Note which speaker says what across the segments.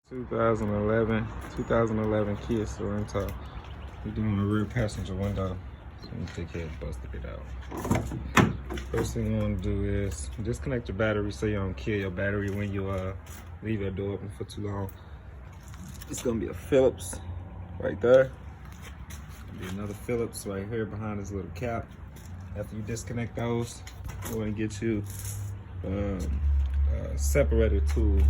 Speaker 1: 2011 Kia Serento. We're doing the rear passenger window. So let me take care of busting it out. First thing you want to do is disconnect your battery so you don't kill your battery when you leave your door open for too long. It's gonna be a Phillips right there. Be another Phillips right here behind this little cap. After you disconnect those, you want to get you a separator tool.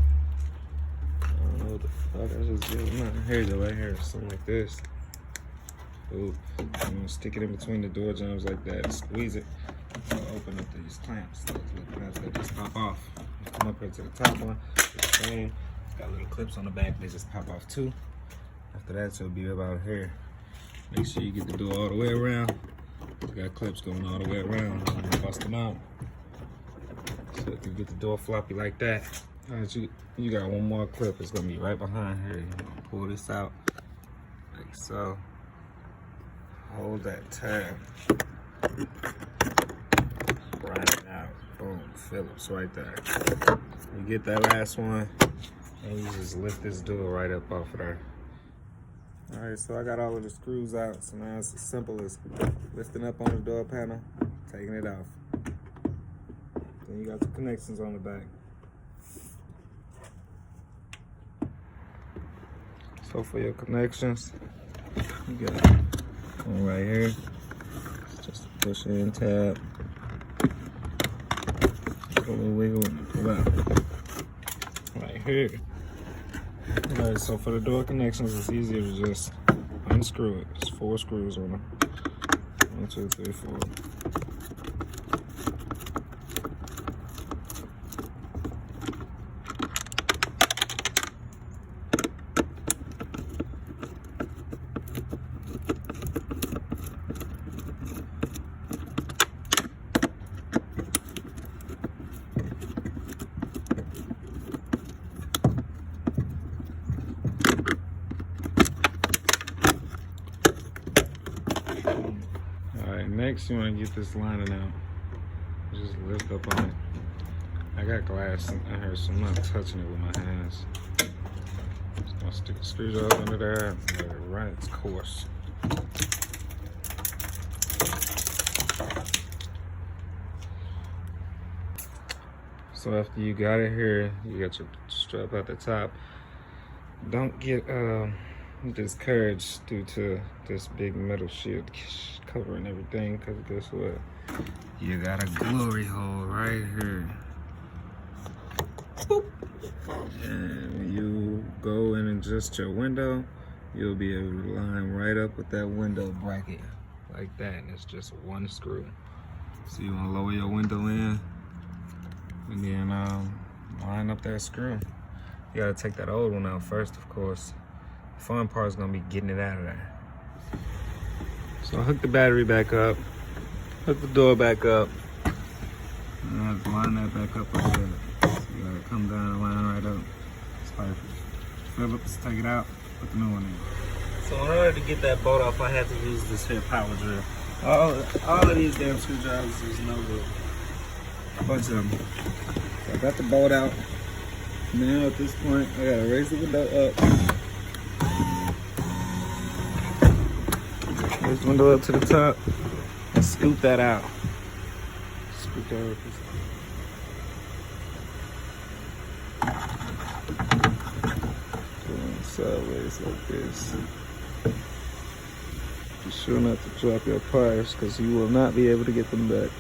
Speaker 1: I don't know what the fuck I just did. Here you go, right here, something like this. Ooh, I'm gonna stick it in between the door jambs like that, squeeze it, open up these clamps. Those little clamps that just pop off. You come up here to the top one, it's the same. It's got little clips on the back, they just pop off too. After that, it'll be about here. Make sure you get the door all the way around. It's got clips going all the way around. I'm gonna bust them out. So if you get the door floppy like that, you got one more clip. It's gonna be right behind here. You're gonna pull this out like so. Hold that tab. Grind it out. Boom. Phillips right there. You get that last one, and you just lift this door right up off of there. Alright, so I got all of the screws out, so now it's as simple as lifting up on the door panel, taking it off. Then you got the connections on the back. So for your connections, you got one right here. It's just a push in tab. Wiggle and pull out. Right here. Alright, so for the door connections, it's easier to just unscrew it. There's 4 screws on them. 1, 2, 3, 4. Next, you want to get this lining out. Just lift up on it. I got glass in here, so I'm not touching it with my hands. Just gonna stick a screwdriver under there and let it run its course. So after you got it here, you got your strap at the top. Don't get discouraged due to this big metal shield covering everything, because guess what? You got a glory hole right here. Boop. And when you go and adjust your window, you'll be able to line right up with that window bracket like that, and it's just one screw. So you want to lower your window in and then line up that screw. You got to take that old one out first, of course. The fun part is going to be getting it out of there. So hook the battery back up, hook the door back up, and I line that back up like that. So you gotta come down and line right up. It's perfect. Phillips, take it out, put the new one in. So in order to get that bolt off, I had to use this here power drill. All of these damn screwdrivers is no good. A bunch of them. So I got the bolt out. Now at this point, I gotta raise the window up. Raise the window up to the top and scoop that out. Scoop that out. Going sideways like this. Be sure not to drop your pliers, because you will not be able to get them back.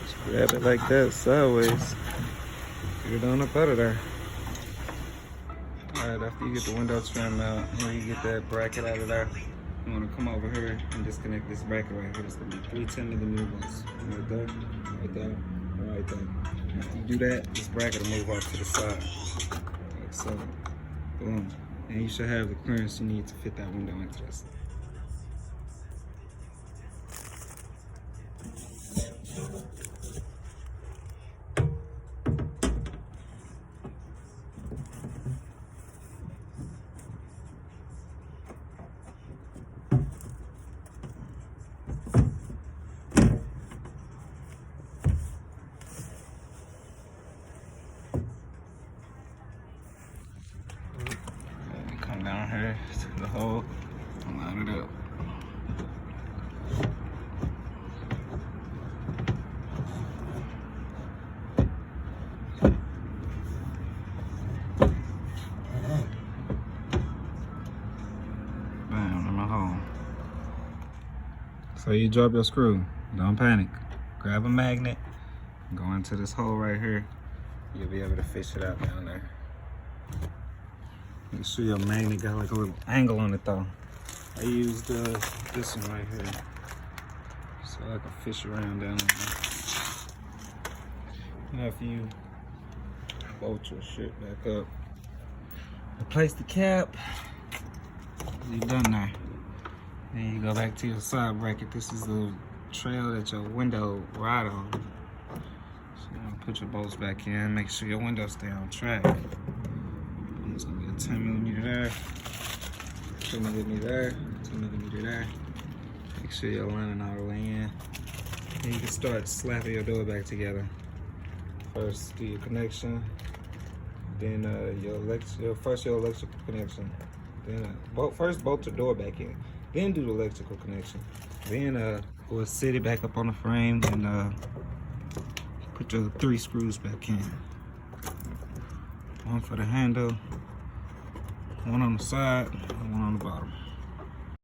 Speaker 1: Just grab it like that sideways. Get it on up out of there. Alright, after you get the window trim out and you get that bracket out of there, you want to come over here and disconnect this bracket right here. It's going to be 310 of the new ones. Right there, right there, right there. After you do that, this bracket will move off to the side. Like so. Boom. And you should have the clearance you need to fit that window into this. here to the hole and line it up. Bam, in my hole. So you drop your screw, don't panic. Grab a magnet, go into this hole right here. You'll be able to fish it out down there. Make sure your magnet got like a little angle on it though. I used this one right here, so I can fish around down there. And after you bolt your shit back up, replace the cap, you're done there. Then you go back to your side bracket. This is the trail that your window ride on. So you're gonna put your bolts back in, make sure your windows stay on track. It's gonna be a 10mm there, 2mm there, 2mm there. Make sure you're lining all the way in. Then you can start slapping your door back together. First do your connection, then your electrical connection. Then first bolt your door back in, then do the electrical connection. Then we'll set it back up on the frame and put your 3 screws back in. One for the handle, one on the side, and one on the bottom.